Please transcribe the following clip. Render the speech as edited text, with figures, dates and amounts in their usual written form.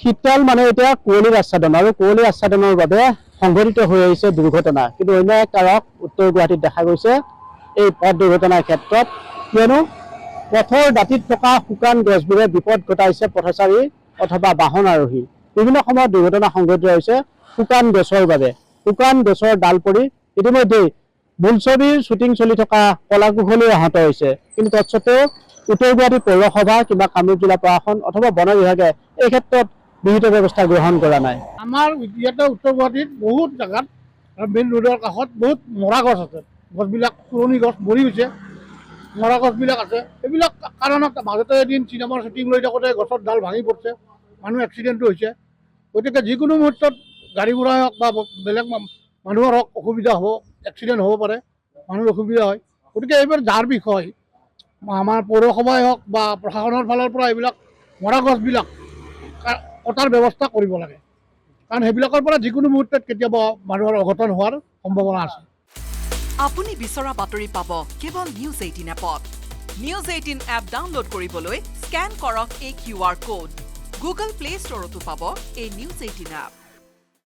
শীতল মানে এতিয়া কুঁৱলীৰ আচ্ছাদন আৰু কুঁৱলীৰ আচ্ছাদনৰ বাবে সংঘটিত হৈ আহিছে দুৰ্ঘটনা। কিন্তু অন্য এক কাৰক উত্তৰ গুৱাহাটীত দেখা গৈছে এই পথ দুৰ্ঘটনাৰ ক্ষেত্ৰত, কিয়নো পথৰ দাঁতিত থকা শুকান গছবোৰে বিপদ ঘটাইছে পথচাৰী অথবা বাহন আৰোহী। বিভিন্ন সময়ত দুৰ্ঘটনা সংঘটিত হৈছে শুকান গছৰ বাবে। শুকান গছৰ ডাল পৰি ইতিমধ্যেই বোলছবিৰ শ্বুটিং চলি থকা কলাকুশলী আহত হৈছে। কিন্তু তৎসত্ত্বেও উত্তৰ গুৱাহাটী পৌৰসভা কিংবা কামৰূপ জিলা প্ৰশাসন অথবা বন বিভাগে এই ক্ষেত্ৰত বিহিত ব্যৱস্থা গ্ৰহণ কৰা নাই। আমাৰ ইয়াতে উত্তৰ গুৱাহাটীত বহুত জেগাত মেইন ৰোডৰ কাষত বহুত মৰা গছ আছে। গছবিলাক পুৰণি গছ মৰি গৈছে, মৰা গছবিলাক আছে। এইবিলাক কাৰণত মাজতে এদিন চিনেমাৰ শ্বুটিং লৈ থাকোঁতে গছৰ ডাল ভাঙি পৰিছে, মানুহ এক্সিডেণ্টো হৈছে। গতিকে যিকোনো মুহূৰ্তত গাড়ী ঘোঁৰাই হওক বা বেলেগ মানুহৰ হওক অসুবিধা হ'ব, এক্সিডেণ্ট হ'ব পাৰে, মানুহৰ অসুবিধা হয়। গতিকে এইবোৰ যাৰ বিষয় আমাৰ পৌৰসভাই হওক বা প্ৰশাসনৰ ফালৰ পৰা এইবিলাক মৰা গছবিলাক কটাৰ ব্যৱস্থা কৰিব লাগে, কাৰণ সেইবিলাকৰ পৰা যিকোনো মুহূৰ্তত কেতিয়াবা মানুহৰ অঘটন হোৱাৰ সম্ভাৱনা আছে। আপুনি বিচৰা বাতৰি পাব কেৱল নিউজ 18 এপত। নিউজ 18 এপ ডাউনলোড কৰিবলৈ স্কেন কৰক এই QR কোড। গুগল প্লে ষ্টৰতো পাব এই নিউজ 18 এপ।